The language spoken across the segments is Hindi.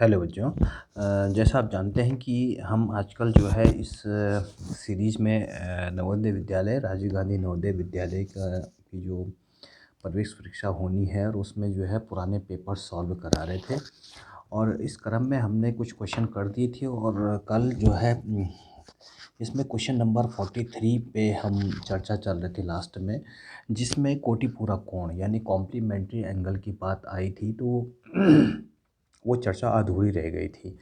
हेलो बच्चों। जैसा आप जानते हैं कि हम आजकल जो है इस सीरीज़ में नवोदय विद्यालय राजीव गांधी नवोदय विद्यालय की जो प्रवेश परीक्षा होनी है और उसमें जो है पुराने पेपर सॉल्व करा रहे थे। और इस क्रम में हमने कुछ क्वेश्चन कर दिए थे और कल जो है इसमें क्वेश्चन नंबर 43 पे हम चर्चा चल रही थी लास्ट में, जिसमें कोटि पूरक कोण यानी कॉम्प्लीमेंट्री एंगल की बात आई थी। तो वो चर्चा अधूरी रह गई थी।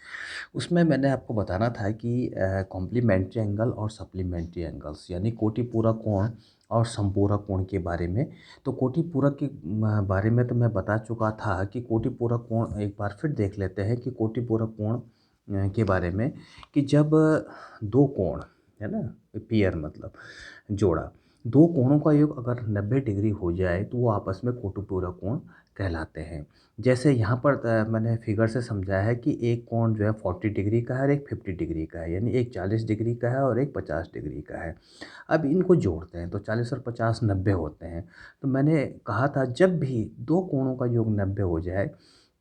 उसमें मैंने आपको बताना था कि कॉम्प्लीमेंट्री एंगल और सप्लीमेंट्री एंगल्स यानी कोटि पूरक कोण और समपूरक कोण के बारे में। तो कोटि पूरक के बारे में तो मैं बता चुका था कि कोटि पूरक कोण एक बार फिर देख लेते हैं कि कोटि पूरक कोण के बारे में कि जब दो कोण है ना, पेयर मतलब जोड़ा, दो कोणों का योग अगर 90 डिग्री हो जाए तो वो आपस में कोटि पूरक कोण कहलाते हैं। जैसे यहाँ पर मैंने फिगर से समझाया है कि एक कोण जो है 40 डिग्री का है और एक 50 डिग्री का है, यानी एक 40 डिग्री का है और एक 50 डिग्री का है। अब इनको जोड़ते हैं तो 40 और 50 90 होते हैं। तो मैंने कहा था जब भी दो कोणों का योग 90 हो जाए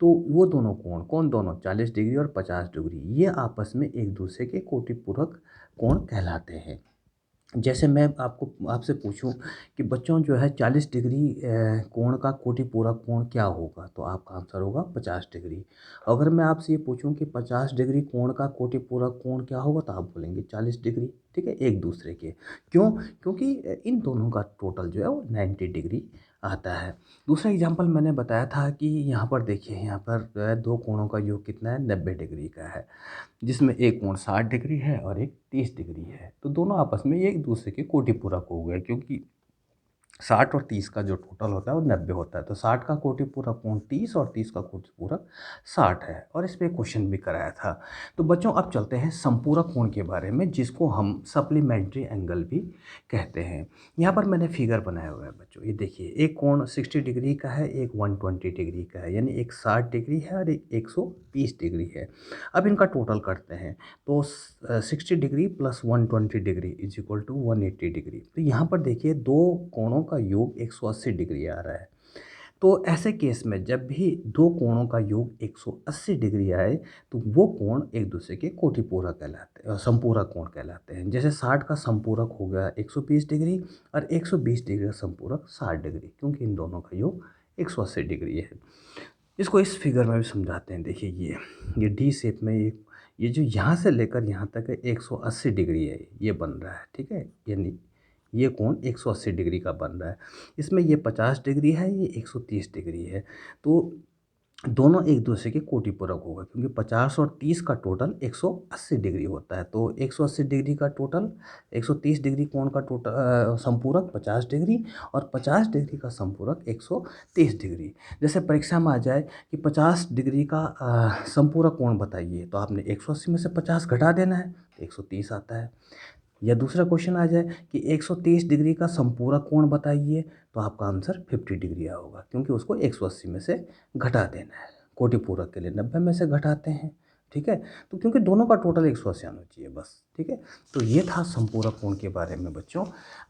तो वो दोनों कोण, कौन दोनों, 40 डिग्री और 50 डिग्री, ये आपस में एक दूसरे के कोटि पूरक कोण कहलाते हैं। जैसे मैं आपसे पूछूं कि बच्चों जो है 40 डिग्री कोण का कोटि पूरक कोण क्या होगा, तो आपका आंसर होगा 50 डिग्री। अगर मैं आपसे ये पूछूं कि 50 डिग्री कोण का कोटि पूरक कोण क्या होगा, तो आप बोलेंगे 40 डिग्री। ठीक है, एक दूसरे के। क्यों? क्योंकि इन दोनों का टोटल जो है वो 90 डिग्री आता है। दूसरा एग्जाम्पल मैंने बताया था कि यहाँ पर देखिए, यहाँ पर जो है दो कोणों का योग कितना है, 90 डिग्री का है, जिसमें एक कोण 60 डिग्री है और एक 30 डिग्री है। तो दोनों आपस में एक दूसरे के कोटि पूरक हो गए, क्योंकि 60 और 30 का जो टोटल होता है वो 90 होता है। तो 60 का कोटि पूरक कोण 30 और 30 का कोटि पूरक 60 है। और इस पे क्वेश्चन भी कराया था। तो बच्चों अब चलते हैं संपूरक कोण के बारे में, जिसको हम सप्लीमेंट्री एंगल भी कहते हैं। यहाँ पर मैंने फिगर बनाया हुआ है बच्चों, ये देखिए, एक कोण 60 डिग्री का है, एक 120 डिग्री का है, यानी एक 60 डिग्री है और एक 120 डिग्री है। अब इनका टोटल करते हैं तो 60 degree plus 120 degree is equal to 180 degree. तो यहाँ पर देखिए दो कोणों का योग 180 डिग्री आ रहा है। तो ऐसे केस में जब भी दो कोणों का योग 180 डिग्री आए तो वो कोण एक दूसरे के कोटि पूरक कहलाते हैं, संपूरक कोण कहलाते हैं। जैसे 60 का संपूरक हो गया 120 डिग्री और 120 डिग्री का संपूरक 60 डिग्री, क्योंकि इन दोनों का योग 180 डिग्री है। इसको इस फिगर में भी समझाते हैं। देखिए ये डी शेप में ये जो यहाँ से लेकर यहाँ तक है 180 डिग्री है, ये बन रहा है। ठीक है, यानी ये कोण 180 डिग्री का बन रहा है। इसमें ये 50 डिग्री है, ये 130 डिग्री है। तो दोनों एक दूसरे के कोटि पूरक होगा, क्योंकि 50 और 30 का टोटल 180 डिग्री होता है। तो 180 डिग्री का टोटल 130 डिग्री कोण का टोटल संपूरक 50 डिग्री और 50 डिग्री का संपूरक 130 डिग्री। जैसे परीक्षा में आ जाए कि 50 डिग्री का संपूरक कोण बताइए, तो आपने 180 में से 50 घटा देना है, तो 130 आता है। या दूसरा क्वेश्चन आ जाए कि 130 डिग्री का संपूरक कोण बताइए, तो आपका आंसर 50 डिग्री होगा, क्योंकि उसको 180 में से घटा देना है। कोटि पूरक के लिए 90 में से घटाते हैं। ठीक है, तो क्योंकि दोनों का टोटल 180 आना चाहिए बस। ठीक है, तो ये था संपूरक कोण के बारे में बच्चों।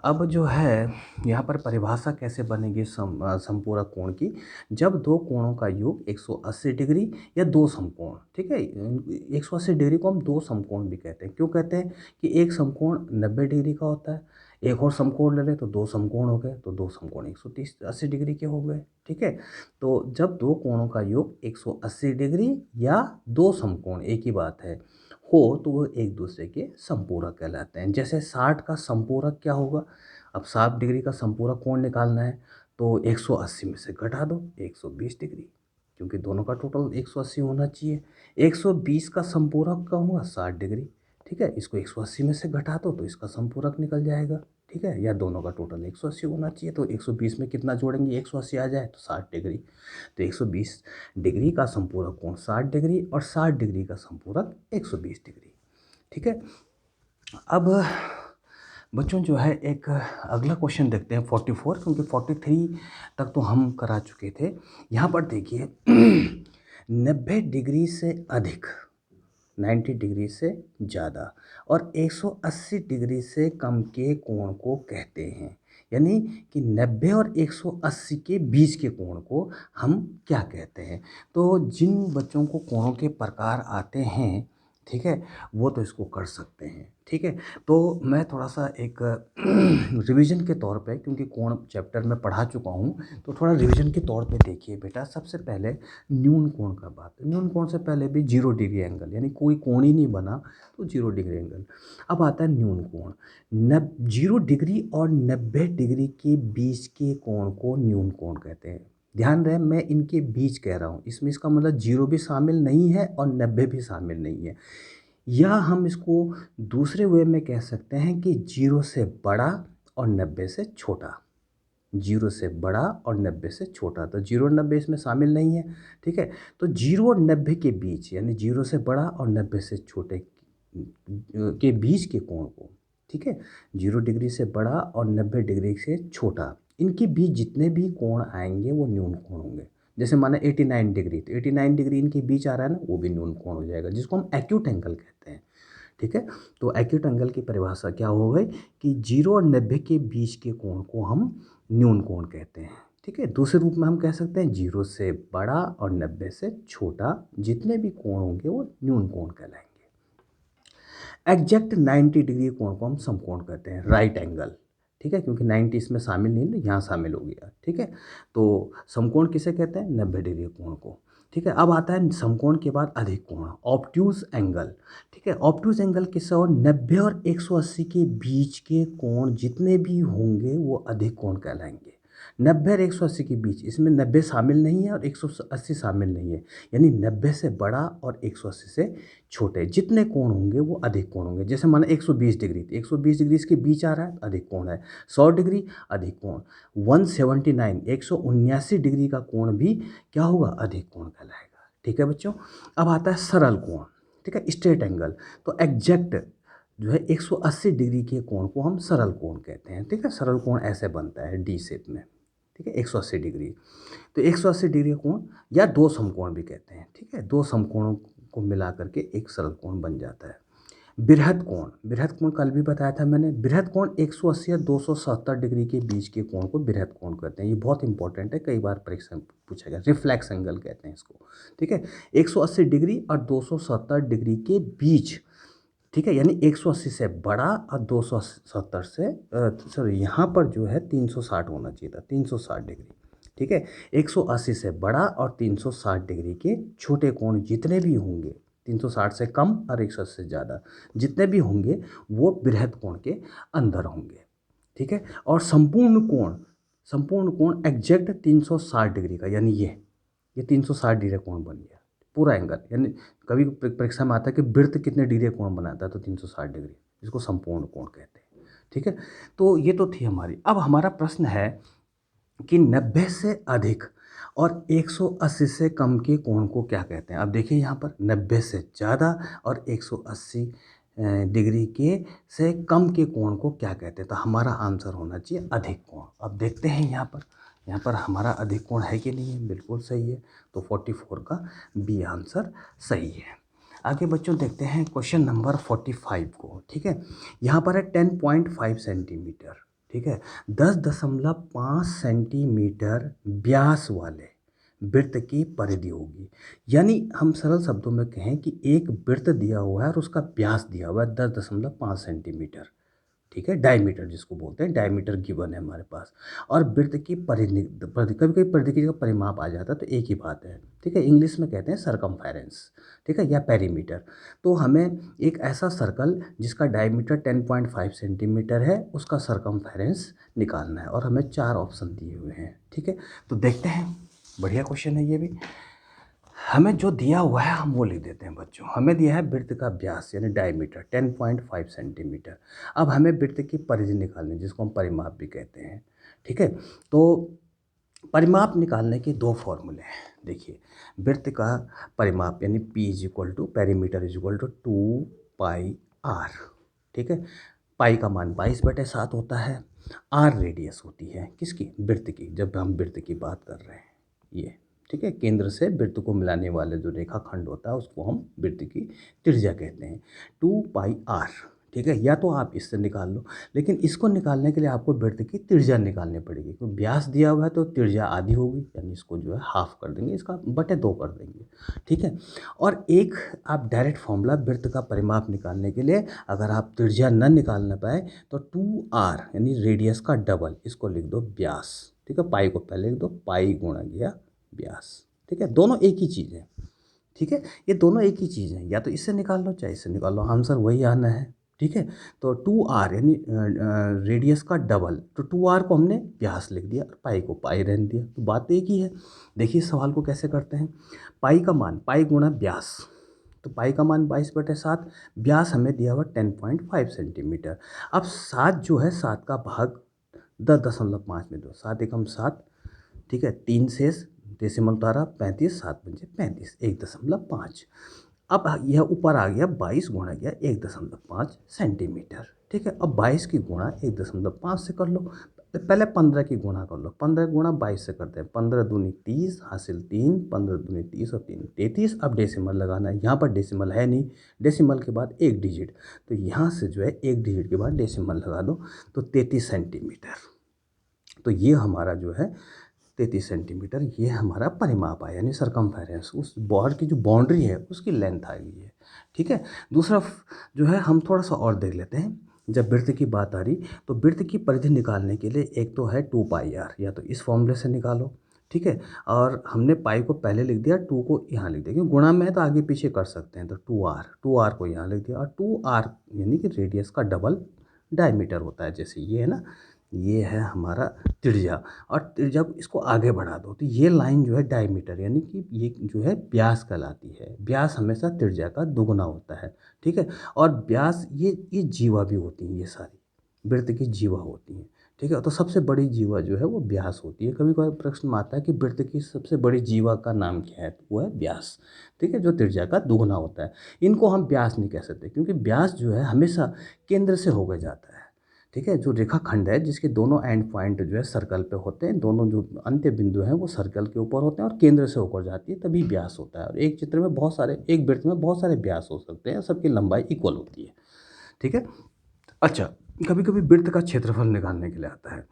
अब जो है यहाँ पर परिभाषा कैसे बनेगी संपूरक कोण की, जब दो कोणों का योग 180 डिग्री या दो समकोण। ठीक है, 180 डिग्री को हम दो समकोण भी कहते हैं। क्यों कहते हैं? कि एक समकोण 90 डिग्री का होता है, एक और समकोण ले लें तो दो समकोण हो गए, तो दो समकोण 180 डिग्री के हो गए। ठीक है, तो जब दो कोणों का योग 180 डिग्री या दो समकोण, एक ही बात है, हो तो वो एक दूसरे के संपूरक कहलाते हैं। जैसे 60 का संपूरक क्या होगा? अब 60 डिग्री का संपूरक कोण निकालना है तो 180 में से घटा दो 120 डिग्री, क्योंकि दोनों का टोटल 180 होना चाहिए। 120 का संपूरक का होगा 60 डिग्री। ठीक है, इसको 180 में से घटा दो तो इसका संपूरक निकल जाएगा। ठीक है, या दोनों का टोटल 180 होना चाहिए, तो 120 में कितना जोड़ेंगे, 180 आ जाए तो 60 डिग्री। तो 120 डिग्री का संपूरक कोण 60 डिग्री और 60 डिग्री का संपूरक 120 डिग्री। ठीक है, अब बच्चों जो है एक अगला क्वेश्चन देखते हैं 44, क्योंकि 43 तक तो हम करा चुके थे। यहाँ पर देखिए 90 डिग्री से अधिक, 90 डिग्री से ज़्यादा और 180 डिग्री से कम के कोण को कहते हैं। यानी कि 90 और 180 के बीच के कोण को हम क्या कहते हैं। तो जिन बच्चों को कोणों के प्रकार आते हैं, ठीक है, वो तो इसको कर सकते हैं, ठीक है। तो मैं थोड़ा-सा एक रिवीजन के तौर पे, क्योंकि कोण चैप्टर में पढ़ा चुका हूँ, तो थोड़ा रिवीजन के तौर पे देखिए बेटा। सबसे पहले न्यून कोण का बात, न्यून कोण से पहले भी 0 डिग्री एंगल, यानी कोई कोण ही नहीं बना तो 0 डिग्री एंगल। अब आता है न्यून कोण। 0 डिग्री और 90 डिग्री के बीच के कोण को न्यून कोण कहते हैं। ध्यान रहे, मैं इनके बीच कह रहा हूँ, इसमें इसका मतलब 0 भी शामिल नहीं है और 90 भी शामिल नहीं है। या हम इसको दूसरे वे में कह सकते हैं कि 0 से बड़ा और 90 से छोटा। 0 से बड़ा और 90 से छोटा, तो 0 और 90 इसमें शामिल नहीं है, ठीक है। तो 0 और 90 के बीच, यानी 0 से बड़ा और 90 से छोटे के बीच के कोण को, ठीक है, 0 डिग्री से बड़ा और 90 डिग्री से छोटा, इनके बीच जितने भी कोण आएंगे वो न्यून कोण होंगे। जैसे माना 89 डिग्री, तो 89 डिग्री इनके बीच आ रहा है ना, वो भी न्यून कोण हो जाएगा, जिसको हम एक्यूट एंगल कहते हैं, ठीक है। तो एक्यूट एंगल की परिभाषा क्या हो गई कि 0 और 90 के बीच के कोण को हम न्यून कोण कहते हैं, ठीक है। दूसरे रूप में हम कह सकते हैं 0 से बड़ा और 90 से छोटा जितने भी कोण होंगे वो न्यून कोण कहलाएंगे। एग्जैक्ट 90 डिग्री कोण को हम समकोण कहते हैं, राइट एंगल, ठीक है, क्योंकि 90 इसमें शामिल नहीं है, यहाँ शामिल हो गया, ठीक है। तो समकोण किसे कहते हैं, 90 डिग्री कोण को, ठीक है। अब आता है समकोण के बाद अधिक कोण, ऑब्ट्यूज एंगल, ठीक है। ऑब्ट्यूज एंगल किससे, और 90 और 180 के बीच के कोण जितने भी होंगे वो अधिक कोण कहलाएंगे। 90 और 180 के बीच, इसमें 90 शामिल नहीं है और 180 शामिल नहीं है, यानी 90 से बड़ा और 180 से छोटे जितने कोण होंगे वो अधिक कोण होंगे। जैसे माना 120 डिग्री, तो 120 डिग्री इसके बीच आ रहा है तो अधिक कोण है। 100 डिग्री अधिक कोण। 179 179 डिग्री का कोण भी क्या होगा, अधिक कोण कहलाएगा, ठीक है बच्चों। अब आता है सरल कोण, ठीक है, स्ट्रेट एंगल। तो एग्जैक्ट जो है 180 डिग्री के कोण को हम सरल कोण कहते हैं, ठीक है। सरल कोण ऐसे बनता है डी शेप में, ठीक है, 180 डिग्री। तो 180 डिग्री कोण या दो समकोण भी कहते हैं, ठीक है, दो समकोणों को मिला करके एक सरल कोण बन जाता है। बृहद कोण, बृहद कोण कल भी बताया था मैंने। बृहद कोण 180 या 270 डिग्री के बीच के कोण को बृहद कोण कहते हैं। ये बहुत इंपॉर्टेंट है, कई बार परीक्षा में पूछा गया। रिफ्लेक्स एंगल कहते हैं इसको, ठीक है। 180 डिग्री और 270 डिग्री के बीच, ठीक है, यानी 180 से बड़ा और 270 से सॉरी यहाँ पर जो है 360 होना चाहिए था, 360 डिग्री, ठीक है। 180 से बड़ा और 360 डिग्री के छोटे कोण जितने भी होंगे, 360 से कम और 180 से ज़्यादा जितने भी होंगे वो बृहद कोण के अंदर होंगे, ठीक है। और संपूर्ण कोण एग्जैक्ट 360 डिग्री का, यानी ये 360 डिग्री कोण बन गया पूरा एंगल। यानी कभी परीक्षा में आता है कि वृत्त कितने डिग्री कोण बनाता है, तो 360 डिग्री, इसको संपूर्ण कोण कहते हैं, ठीक है। तो ये तो थी हमारी। अब हमारा प्रश्न है कि 90 से अधिक और 180 से कम के कोण को क्या कहते हैं। अब देखिए यहाँ पर 90 से ज़्यादा और 180 डिग्री के से कम के कोण को क्या कहते हैं, तो हमारा आंसर होना चाहिए अधिक कोण। अब देखते हैं यहाँ पर हमारा अधिक कोण है कि नहीं है, बिल्कुल सही है, तो 44 का बी आंसर सही है। आगे बच्चों देखते हैं क्वेश्चन नंबर 45 को, ठीक है। यहाँ पर है 10.5 सेंटीमीटर, ठीक है, 10.5 सेंटीमीटर व्यास वाले वृत्त की परिधि होगी। यानी हम सरल शब्दों में कहें कि एक वृत्त दिया हुआ है और उसका व्यास दिया हुआ है 10.5 सेंटीमीटर, ठीक है, डायमीटर जिसको बोलते हैं, डायमीटर गिवन है हमारे पास। और वृत्त की परिधि, कभी कभी परिधि की जगह परिमाप आ जाता है तो एक ही बात है, ठीक है। इंग्लिश में कहते हैं सरकमफेरेंस, ठीक है, या पेरीमीटर। तो हमें एक ऐसा सर्कल जिसका डायमीटर 10.5 सेंटीमीटर है उसका सरकमफेरेंस निकालना है, और हमें 4 ऑप्शन दिए हुए हैं, ठीक है। तो देखते हैं, बढ़िया क्वेश्चन है ये भी। हमें जो दिया हुआ है हम वो लिख देते हैं बच्चों। हमें दिया है वृत्त का व्यास यानी डायमीटर 10.5 सेंटीमीटर। अब हमें वृत्त की परिधि निकालनी है जिसको हम परिमाप भी कहते हैं, ठीक है। तो परिमाप निकालने के दो फॉर्मूले हैं। देखिए, वृत्त का परिमाप यानी P is equal to perimeter is equal to 2πr, ठीक है। पाई का मान 22/7 होता है। आर रेडियस होती है किसकी, वृत्त की, जब हम वृत्त की बात कर रहे हैं ये, ठीक है। केंद्र से वृत्त को मिलाने वाले जो रेखाखंड होता है उसको हम वृत्त की त्रिज्या कहते हैं, 2πr, ठीक है, या तो आप इससे निकाल लो, लेकिन इसको निकालने के लिए आपको वृत्त की त्रिज्या निकालनी पड़ेगी। तो व्यास दिया हुआ है तो त्रिज्या आधी होगी, यानी इसको जो है हाफ कर देंगे, इसका बटे 2 कर देंगे। ठीक है, और एक आप डायरेक्ट फॉर्मूला वृत्त का परिमाप निकालने के लिए, अगर आप त्रिज्या न निकाल पाए तो 2r यानी रेडियस का डबल, इसको लिख दो व्यास। ठीक है, पाई को पहले लिख दो, पाई गुणा गया व्यास। ठीक है, दोनों एक ही चीज़ है। ठीक है, ये दोनों एक ही चीज़ है, या तो इससे निकाल लो चाहे इससे निकाल लो, आंसर वही आना है। ठीक है, तो 2r यानी रेडियस का डबल, तो 2r को हमने व्यास लिख दिया और पाई को पाई रहने दिया, तो बात एक ही है। देखिए इस सवाल को कैसे करते हैं। पाई का मान पाई गुणा व्यास, तो पाई का मान 22/7, व्यास हमें दिया हुआ 10.5 सेंटीमीटर। अब 7 जो है, 7 का भाग 10.5 में दो, 7 एकम 7। ठीक है, 3 शेष, डेसिमल उतारा 35, 7 पंजे 35, 1.5। अब यह ऊपर आ गया 22 गुणा गया 1.5 सेंटीमीटर। ठीक है, अब 22 की गुणा 1.5 से कर लो, पहले 15 की गुणा कर लो, 15 गुणा 22 से करते हैं, 15 दूनी 30 हासिल 3, 15 दूनी 30 और 3 33। अब डेसिमल लगाना है, यहाँ पर डेसिमल है नहीं, डेसिमल के बाद एक डिजिट, तो यहाँ से जो है एक डिजिट के बाद डेसिमल लगा दो, तो 33 सेंटीमीटर। तो ये हमारा जो है 33 सेंटीमीटर, ये हमारा परिमाप आया, यानी सरकमफेरेंस, उस बॉल की जो बाउंड्री है उसकी लेंथ आ गई है। ठीक है, दूसरा जो है हम थोड़ा सा और देख लेते हैं। जब वृत्त की बात आ रही तो वृत्त की परिधि निकालने के लिए एक तो है 2πr, या तो इस फॉर्मूले से निकालो। ठीक है, और हमने पाई को पहले लिख दिया, 2 को यहाँ लिख दिया, क्योंकि गुणा में है तो आगे पीछे कर सकते हैं, तो 2r को यहाँ लिख दिया, और 2r यानी कि रेडियस का डबल डायमीटर होता है, जैसे ये है ना, ये है हमारा त्रिज्या, और त्रिज्या को इसको आगे बढ़ा दो तो ये लाइन जो है डायमीटर, यानी कि ये जो है व्यास कहलाती है। व्यास हमेशा त्रिज्या का दुगना होता है। ठीक है, और व्यास ये जीवा भी होती हैं, ये सारी वृत्त की जीवा होती हैं। ठीक है, तो सबसे बड़ी जीवा जो है वो व्यास होती है। कभी कभी प्रश्न में आता है कि वृत्त की सबसे बड़ी जीवा का नाम क्या है, तो वो है व्यास। ठीक है, जो त्रिज्या का दुगना होता है। इनको हम व्यास नहीं कह सकते, क्योंकि व्यास जो है हमेशा केंद्र से होकर जाता है। ठीक है, जो रेखाखंड है जिसके दोनों एंड पॉइंट जो है सर्कल पे होते हैं, दोनों जो अंत्य बिंदु हैं वो सर्कल के ऊपर होते हैं और केंद्र से होकर जाती है, तभी व्यास होता है। और एक चित्र में बहुत सारे, एक वृत्त में बहुत सारे व्यास हो सकते हैं, सबकी लंबाई इक्वल होती है। ठीक है, अच्छा, कभी कभी वृत्त का क्षेत्रफल निकालने के लिए आता है।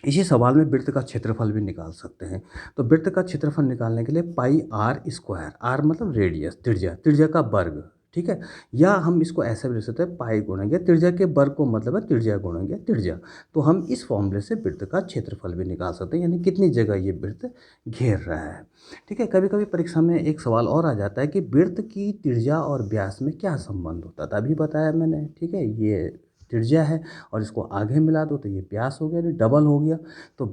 इसी सवाल में वृत्त का क्षेत्रफल भी निकाल सकते हैं। तो वृत्त का क्षेत्रफल निकालने के लिए पाई आर स्क्वायर, आर मतलब रेडियस, त्रिज्या, त्रिज्या का वर्ग। ठीक है, या हम इसको ऐसे भी लिख सकते हैं, पाई गुणा त्रिज्या के वर्ग को मतलब है त्रिज्या गुणा त्रिज्या। तो हम इस फॉर्मूले से वृत्त का क्षेत्रफल भी निकाल सकते हैं, यानी कितनी जगह ये वृत्त घेर रहा है। ठीक है, कभी कभी परीक्षा में एक सवाल और आ जाता है कि वृत्त की त्रिज्या और व्यास में क्या संबंध होता था, अभी बताया मैंने। ठीक है, ये त्रिज्या है और इसको आगे मिला दो तो ये व्यास हो गया, ये डबल हो गया। तो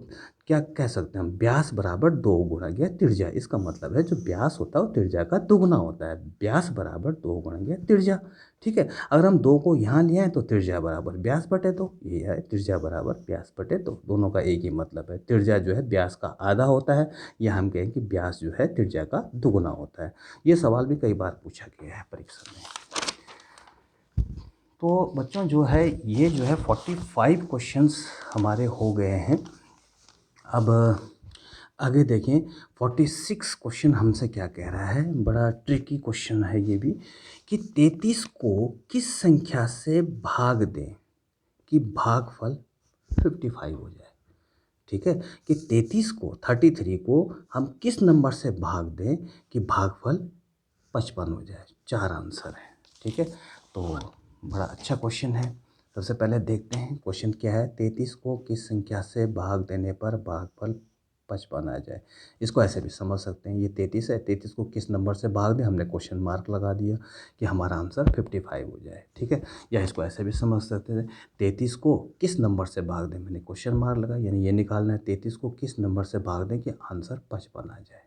क्या कह सकते हैं हम, व्यास बराबर 2 गुणा गया त्रिज्या। इसका मतलब है जो व्यास होता है वो त्रिज्या का दुगना होता है, व्यास बराबर 2 गुणा गया त्रिज्या। ठीक है, अगर हम 2 को यहाँ ले आए तो त्रिज्या बराबर व्यास बटे 2, ये है त्रिज्या बराबर व्यास बटे 2, दोनों का एक ही मतलब है। त्रिज्या जो है व्यास का आधा होता है, या हम कहें कि व्यास जो है त्रिज्या का दुगना होता है। ये सवाल भी कई बार पूछा गया है परीक्षा में। तो बच्चों जो है ये जो है 45 क्वेश्चंस हमारे हो गए हैं। अब आगे देखें 46 क्वेश्चन हमसे क्या कह रहा है, बड़ा ट्रिकी क्वेश्चन है ये भी, कि 33 को किस संख्या से भाग दें कि भागफल 55 हो जाए। ठीक है, कि 33 को हम किस नंबर से भाग दें कि भागफल 55 हो जाए। 4 आंसर है। ठीक है, तो बड़ा अच्छा क्वेश्चन है। सबसे पहले देखते हैं क्वेश्चन क्या है। 33 को किस संख्या से भाग देने पर भागफल 55 आ जाए। इसको ऐसे भी समझ सकते हैं, ये 33 है, 33 को किस नंबर से भाग दें, हमने क्वेश्चन मार्क लगा दिया कि हमारा आंसर 55 हो जाए। ठीक है, या इसको ऐसे भी समझ सकते थे, 33 को किस नंबर से भाग दें, मैंने क्वेश्चन मार्क लगा, यानी ये निकालना है 33 को किस नंबर से भाग दें कि आंसर 55 आ जाए।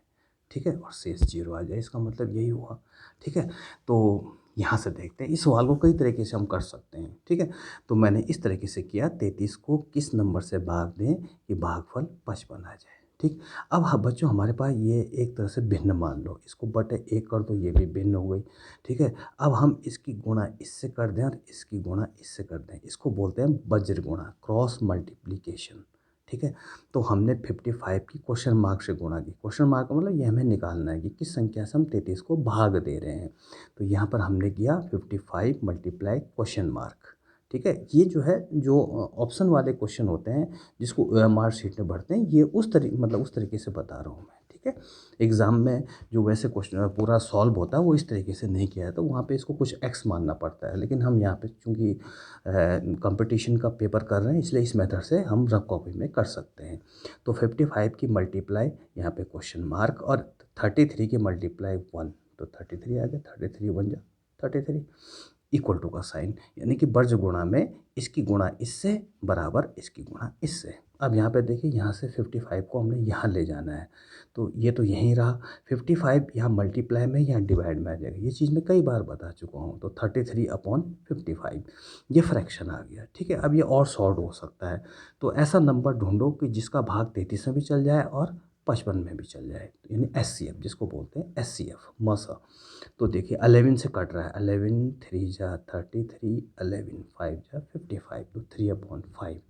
ठीक है, और शेष 0 आ जाए, इसका मतलब यही हुआ। ठीक है, तो यहाँ से देखते हैं, इस सवाल को कई तरीके से हम कर सकते हैं। ठीक है, तो मैंने इस तरीके से किया, 33 को किस नंबर से भाग दें कि भागफल 55 आ जाए। ठीक, अब हाँ बच्चों, हमारे पास ये एक तरह से भिन्न मान लो, इसको बटे 1 कर दो, ये भी भिन्न हो गई। ठीक है, अब हम इसकी गुणा इससे कर दें और इसकी गुणा इससे कर दें, इसको बोलते हैं वज्र गुणा, क्रॉस मल्टीप्लिकेशन। ठीक है। तो हमने 55 की क्वेश्चन मार्क से गुणा की। क्वेश्चन मार्क का मतलब ये हमें निकालना है कि किस संख्या से हम 33 को भाग दे रहे हैं। तो यहाँ पर हमने किया 55 मल्टीप्लाई क्वेश्चन मार्क, ठीक है। ये जो है जो ऑप्शन वाले क्वेश्चन होते हैं जिसको मार्कशीट में भरते हैं, ये उस तरीके से बता रहा हूँ मैं, ठीक है। एग्ज़ाम में जो वैसे क्वेश्चन पूरा सॉल्व होता है वो इस तरीके से नहीं किया जाता, वहाँ पे इसको कुछ एक्स मानना पड़ता है। लेकिन हम यहाँ पे चूँकि कंपटीशन का पेपर कर रहे हैं इसलिए इस मेथड से हम रफ कॉपी में कर सकते हैं। तो 55 की मल्टीप्लाई यहाँ पे क्वेश्चन मार्क और 33 की मल्टीप्लाई 1, तो 33 आ गया, 33 1 जा 33 इक्वल टू का साइन, यानी कि वर्ज गुणा में इसकी गुणा इससे बराबर इसकी गुणा इससे। अब यहाँ पे देखिए, यहाँ से 55 को हमने यहाँ ले जाना है, तो ये तो यहीं रहा। 55 यहाँ मल्टीप्लाई में यहाँ डिवाइड में आ जाएगा, ये चीज़ मैं कई बार बता चुका हूँ। तो 33/55 ये फ्रैक्शन आ गया, ठीक है। अब ये और सॉर्ट हो सकता है, तो ऐसा नंबर ढूंढो कि जिसका भाग 33 में भी चल जाए और 55 में भी चल जाए, यानी SCF जिसको बोलते हैं, SCF मसा। तो देखिए 11 से कट रहा है, 11 3 जा 33, 11 5 जा 55, तो 3/5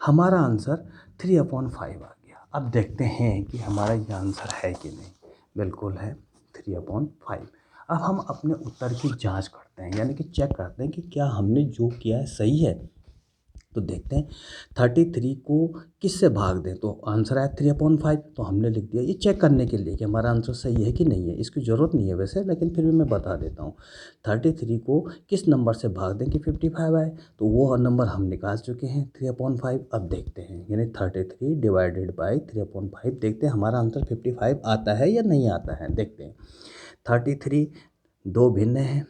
हमारा आंसर 3/5 आ गया। अब देखते हैं कि हमारा ये आंसर है कि नहीं। बिल्कुल है, 3/5। अब हम अपने उत्तर की जांच करते हैं, यानी कि चेक करते हैं कि क्या हमने जो किया है सही है। तो देखते हैं 33 को किससे भाग दें, तो आंसर आया 3/5, तो हमने लिख दिया। ये चेक करने के लिए कि हमारा आंसर सही है कि नहीं है, इसकी ज़रूरत नहीं है वैसे, लेकिन फिर भी मैं बता देता हूँ। 33 को किस नंबर से भाग दें कि 55 आए, तो वो नंबर हम निकाल चुके हैं 3/5। अब देखते हैं, यानी 33 डिवाइडेड बाई 3/5, देखते हैं हमारा आंसर 55 आता है या नहीं आता है। देखते हैं 33 दो भिन्न हैं,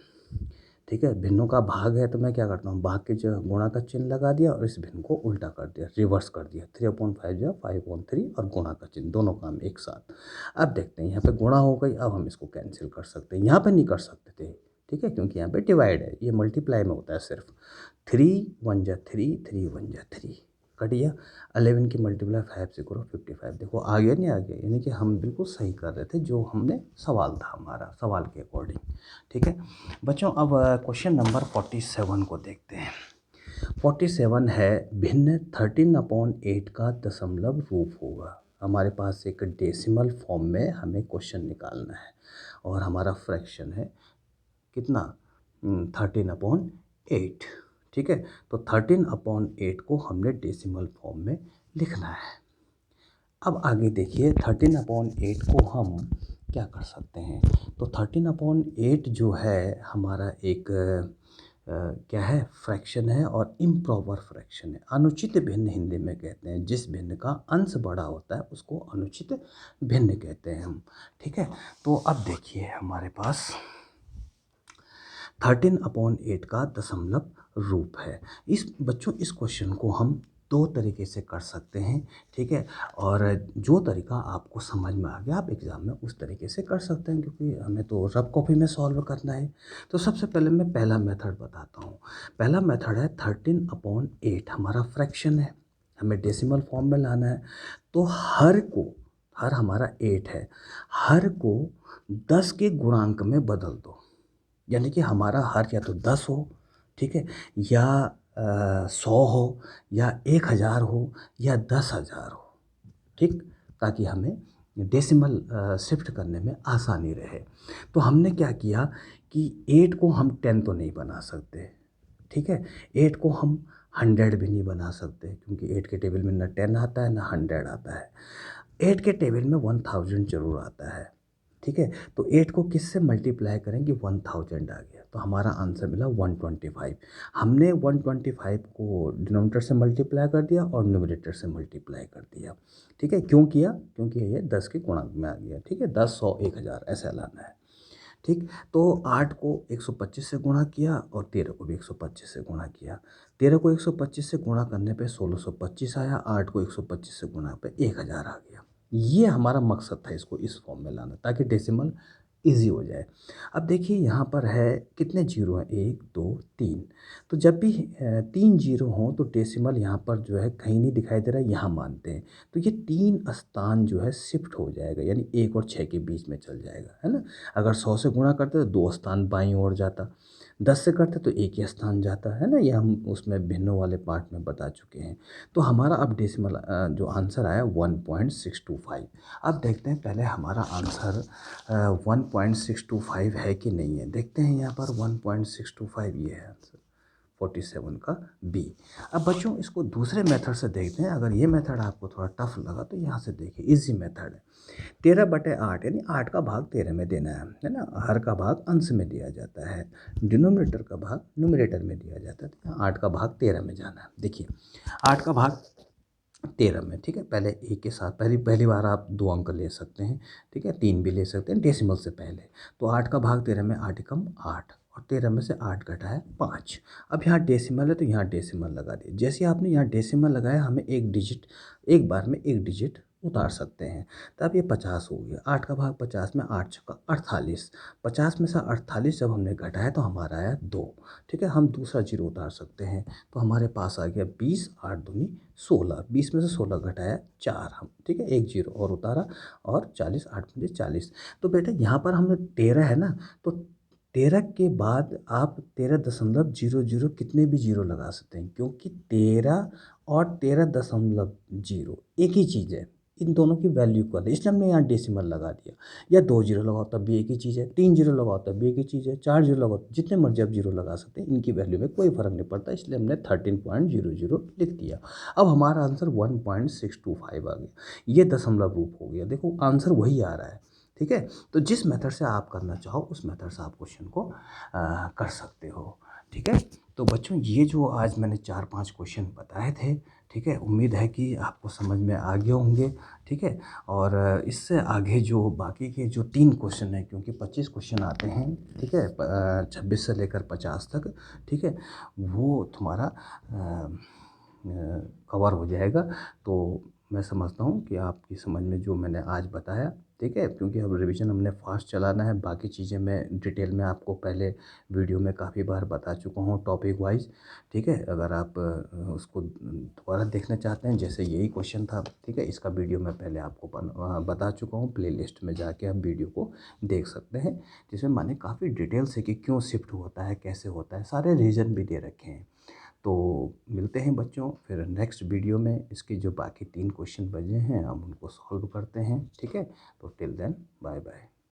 ठीक है। भिन्नों का भाग है तो मैं क्या करता हूँ, भाग के जो गुणा का चिन्ह लगा दिया और इस भिन्न को उल्टा कर दिया, रिवर्स कर दिया। 3/5 जो 5/3 और गुणा का चिन्ह, दोनों काम एक साथ। अब देखते हैं यहाँ पे गुणा हो गई, अब हम इसको कैंसिल कर सकते हैं। यहाँ पे नहीं कर सकते थे, ठीक है, क्योंकि यहाँ पे डिवाइड है, ये मल्टीप्लाई में होता है सिर्फ। 3 1 जा 3, 3 1 जा 3 कट गया। 11 की मल्टीप्लाई 5 से करो 55, देखो आ गया नहीं आ गया, यानी कि हम बिल्कुल सही कर रहे थे जो हमने सवाल था हमारा, सवाल के अकॉर्डिंग, ठीक है। बच्चों अब क्वेश्चन नंबर 47 को देखते हैं। 47 है, भिन्न 13/8 का दशमलव रूप होगा। हमारे पास एक डेसिमल फॉर्म में हमें क्वेश्चन निकालना है और हमारा फ्रैक्शन है कितना, 13/8, ठीक है। तो 13/8 को हमने डेसिमल फॉर्म में लिखना है। अब आगे देखिए 13/8 को हम क्या कर सकते हैं, तो 13/8 जो है हमारा एक क्या है, फ्रैक्शन है और इम्प्रॉपर फ्रैक्शन है। अनुचित भिन्न हिंदी में कहते हैं, जिस भिन्न का अंश बड़ा होता है उसको अनुचित भिन्न कहते हैं हम, ठीक है। तो अब देखिए हमारे पास 13/8 का दशमलव रूप है। इस बच्चों इस क्वेश्चन को हम दो तरीके से कर सकते हैं, ठीक है। और जो तरीका आपको समझ में आ गया आप एग्ज़ाम में उस तरीके से कर सकते हैं, क्योंकि हमें तो रफ कॉपी में सॉल्व करना है। तो सबसे पहले मैं पहला मेथड बताता हूँ। पहला मेथड है 13/8 हमारा फ्रैक्शन है, हमें डेसिमल फॉर्म में लाना है। तो हर हमारा 8 है, हर को 10 के गुणांक में बदल दो, यानी कि हमारा हर या तो 10 हो, ठीक है, या 100 हो, या 1000 हो, या 10,000 हो, ठीक, ताकि हमें डेसिमल शिफ्ट करने में आसानी रहे। तो हमने क्या किया कि 8 को हम 10 तो नहीं बना सकते, ठीक है। 8 को हम 100 भी नहीं बना सकते, क्योंकि 8 के टेबल में ना 10 आता है ना 100 आता है। 8 के टेबल में 1000 जरूर आता है, ठीक है। तो 8 को किससे मल्टीप्लाई करेंगे, 1000 आ गया, तो हमारा आंसर मिला 125। हमने 125 को डिनोमिनेटर से मल्टीप्लाई कर दिया और न्यूमरेटर से मल्टीप्लाई कर दिया, ठीक है। क्यों किया, क्योंकि ये 10 के गुणांक में आ गया, ठीक है। 10 100 1000 ऐसा लाना है, ठीक। तो 8 को 125 से गुणा किया और 13 को भी 125 से गुणा किया। 13 को 125 से गुणा करने पे 1625 आया, 8 को 125 से गुणा पे 1000 आ गया। ये हमारा मकसद था इसको इस फॉर्म में लाना, ताकि डेसिमल ईज़ी हो जाए। अब देखिए यहाँ पर है कितने जीरो हैं 1, 2, 3। तो जब भी 3 जीरो हों तो डेसिमल यहाँ पर जो है कहीं नहीं दिखाई दे रहा है, यहाँ मानते हैं। तो ये 3 स्थान जो है शिफ्ट हो जाएगा, यानी 1 और 6 के बीच में चल जाएगा, है ना? अगर 100 से गुणा करते तो 2 स्थान बाईं ओर जाता, 10 से करते तो 1 ही स्थान जाता, है ना? ये हम उसमें भिन्नों वाले पार्ट में बता चुके हैं। तो हमारा अब डेसिमल जो आंसर आया 1.625। अब देखते हैं पहले हमारा आंसर 1.625 है कि नहीं है। देखते हैं यहाँ पर 1.625 ये है आंसर 47 का बी। अब बच्चों इसको दूसरे मेथड से देखते हैं। अगर ये मेथड आपको थोड़ा टफ लगा तो यहाँ से देखिए, इजी मेथड है। 13/8 यानी 8 का भाग 13 में देना है ना? हर का भाग अंश में दिया जाता है, डिनोमिनेटर का भाग न्यूमरेटर में दिया जाता है। तो 8 का भाग 13 में जाना है। देखिए 8 का भाग 13 में, ठीक है। पहले एक के साथ पहली पहली बार आप 2 अंक ले सकते हैं, ठीक है। 3 भी ले सकते हैं डेसिमल से पहले। तो 8 का भाग 13 में 8 एकम 8 और 13 में से 8 घटा है 5। अब यहाँ डेसिमल है तो यहाँ डेसिमल लगा दिए। जैसे ही आपने यहाँ डेसिमल लगाया हमें एक डिजिट, एक बार में एक डिजिट उतार सकते हैं। तब ये 50 हो गया। 8 का भाग 50 में 8 छक्का 48। 50 में से 48 जब हमने घटाया तो हमारा आया 2, ठीक है। हम दूसरा जीरो उतार सकते हैं तो हमारे पास आ गया 20, 8 दूनी 16। 20 में से 16 घटाया 4 हम, ठीक है। एक जीरो और उतारा और 40, 8 पंजे 40। तो बेटा यहाँ पर हमने 13 है ना, तो 13 के बाद आप 13.00 कितने भी जीरो लगा सकते हैं, क्योंकि 13 और 13.0 एक ही चीज़ है। इन दोनों की वैल्यू इक्वल है, इसलिए हमने यहाँ डेसिमल लगा दिया। या 2 जीरो लगाओ तब भी एक ही चीज़ है, 3 जीरो लगाओ तब भी एक ही चीज़ है, 4 जीरो लगाओ, जितने मर्जी आप जीरो लगा सकते हैं। इनकी वैल्यू में कोई फ़र्क नहीं पड़ता, इसलिए हमने 13.00 लिख दिया। अब हमारा आंसर 1.625 आ गया। ये दशमलव रूप हो गया। देखो आंसर वही आ रहा है, ठीक है। तो जिस मेथड से आप करना चाहो उस मेथड से आप क्वेश्चन को कर सकते हो, ठीक है। तो बच्चों ये जो आज मैंने 4-5 क्वेश्चन बताए थे, ठीक है, उम्मीद है कि आपको समझ में आ गए होंगे, ठीक है। और इससे आगे जो बाकी के जो 3 क्वेश्चन हैं, क्योंकि 25 क्वेश्चन आते हैं, ठीक है, 26 से लेकर 50 तक, ठीक है, वो तुम्हारा कवर हो जाएगा। तो मैं समझता हूँ कि आपकी समझ में जो मैंने आज बताया, ठीक है, क्योंकि अब रिवीजन हमने फास्ट चलाना है। बाकी चीज़ें मैं डिटेल में आपको पहले वीडियो में काफ़ी बार बता चुका हूँ टॉपिक वाइज, ठीक है। अगर आप उसको दोबारा देखना चाहते हैं, जैसे यही क्वेश्चन था, ठीक है, इसका वीडियो मैं पहले आपको बता चुका हूँ। प्लेलिस्ट में जाके आप वीडियो को देख सकते हैं, जिसमें मैंने काफ़ी डिटेल से कि क्यों शिफ्ट होता है, कैसे होता है, सारे रीज़न भी दे रखे हैं। तो मिलते हैं बच्चों फिर नेक्स्ट वीडियो में। इसके जो बाकी 3 क्वेश्चन बचे हैं हम उनको सॉल्व करते हैं, ठीक है। तो टिल देन बाय बाय।